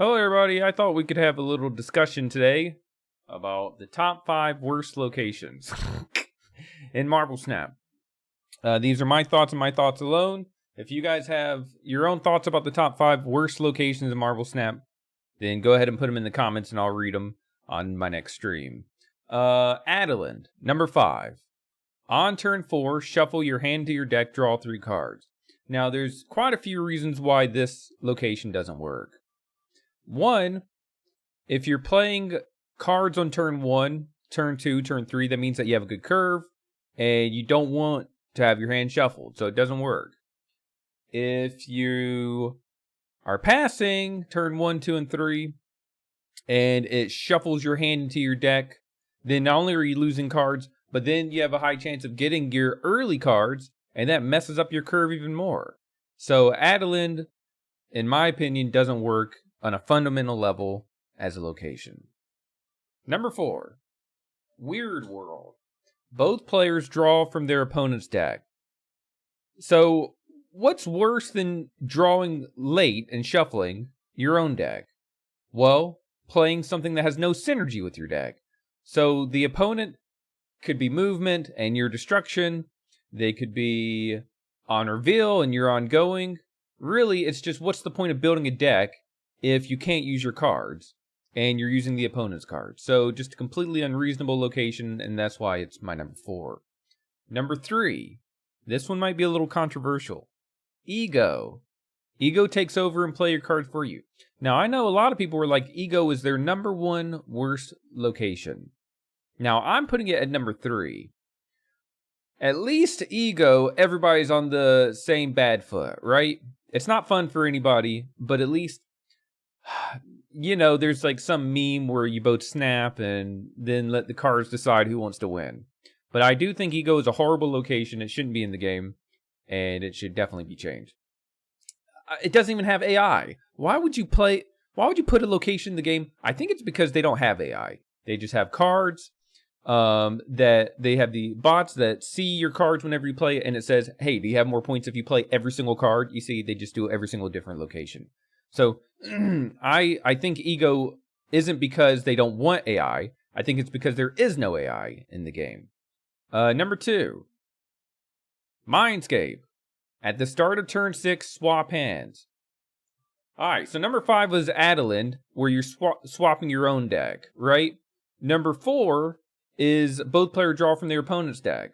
Hello, everybody. I thought we could have a little discussion today about the top 5 worst locations in Marble Snap. These are my thoughts and my thoughts alone. If you guys have your own thoughts about the top 5 worst locations in Marble Snap, then go ahead and put them in the comments and I'll read them on my next stream. Adeland, number 5. On turn 4, shuffle your hand to your deck, draw 3 cards. Now, there's quite a few reasons why this location doesn't work. One, if you're playing cards on turn 1, turn 2, turn 3, that means that you have a good curve, and you don't want to have your hand shuffled, so it doesn't work. If you are passing turn 1, 2, and 3, and it shuffles your hand into your deck, then not only are you losing cards, but then you have a high chance of getting your early cards, and that messes up your curve even more. So Adeland, in my opinion, doesn't work on a fundamental level as a location. Number 4, Weird World. Both players draw from their opponent's deck. So, what's worse than drawing late and shuffling your own deck? Well, playing something that has no synergy with your deck. So, the opponent could be movement and your destruction. They could be on reveal and you're ongoing. Really, it's just what's the point of building a deck if you can't use your cards and you're using the opponent's cards? So just a completely unreasonable location, and that's why it's my number 4. Number 3, this one might be a little controversial. Ego. Ego takes over and play your cards for you. Now, I know a lot of people were like, Ego is their number 1 worst location. Now, I'm putting it at number 3. At least Ego, everybody's on the same bad foot, right? It's not fun for anybody, but at least, you know, there's like some meme where you both snap and then let the cards decide who wants to win. But I do think Ego is a horrible location. It shouldn't be in the game, and it should definitely be changed. It doesn't even have AI. Why would you put a location in the game? I think it's because they don't have AI. They just have cards. That they have the bots that see your cards whenever you play, and it says, hey, do you have more points if you play every single card? You see, they just do every single different location. So I think Ego isn't because they don't want AI. I think it's because there is no AI in the game. Number 2, Mindscape. At the start of turn 6, swap hands. Alright, so number 5 was Adeland, where you're swapping your own deck, right? Number 4 is both players draw from their opponent's deck.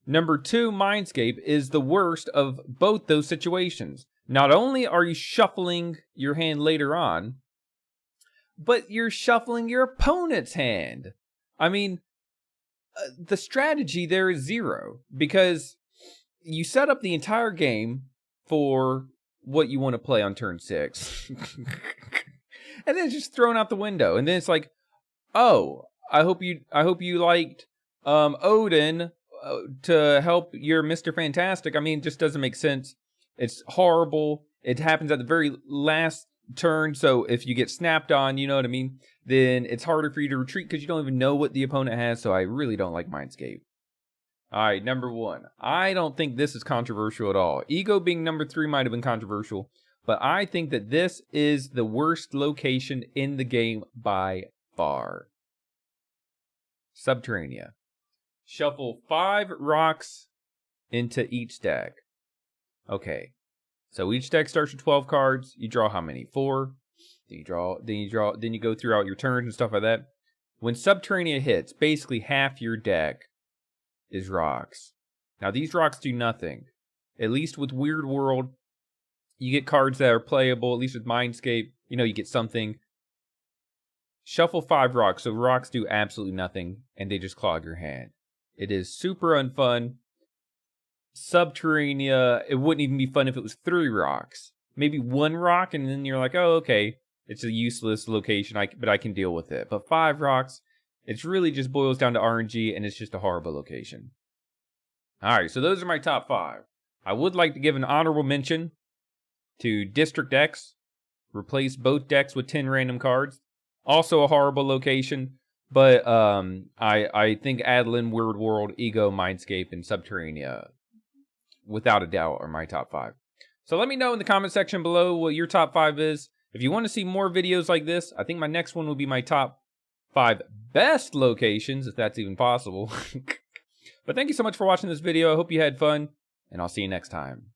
Number 2, Mindscape, is the worst of both those situations. Not only are you shuffling your hand later on, but you're shuffling your opponent's hand. I mean, the strategy there is 0, because you set up the entire game for what you want to play on turn 6. And then it's just thrown out the window. And then it's like, oh, I hope you liked Odin to help your Mr. Fantastic. I mean, it just doesn't make sense. It's horrible. It happens at the very last turn, so if you get snapped on, you know what I mean, then it's harder for you to retreat because you don't even know what the opponent has, so I really don't like Mindscape. Alright, number 1. I don't think this is controversial at all. Ego being number 3 might have been controversial, but I think that this is the worst location in the game by far. Subterranea. Shuffle 5 rocks into each deck. Okay, so each deck starts with 12 cards. You draw how many? 4. Then you go throughout your turns and stuff like that. When Subterranea hits, basically half your deck is rocks. Now these rocks do nothing. At least with Weird World, you get cards that are playable. At least with Mindscape, you know, you get something. Shuffle 5 rocks, so rocks do absolutely nothing, and they just clog your hand. It is super unfun. Subterranea, it wouldn't even be fun if it was 3 rocks. Maybe 1 rock, and then you're like, oh, okay, it's a useless location, but I can deal with it. But 5 rocks, it really just boils down to RNG, and it's just a horrible location. Alright, so those are my top 5. I would like to give an honorable mention to District X. Replace both decks with 10 random cards. Also a horrible location, but I think Adeland, Weird World, Ego, Mindscape, and Subterranea, without a doubt, are my top 5. So let me know in the comment section below what your top 5 is. If you want to see more videos like this, I think my next one will be my top 5 best locations, if that's even possible. But thank you so much for watching this video. I hope you had fun, and I'll see you next time.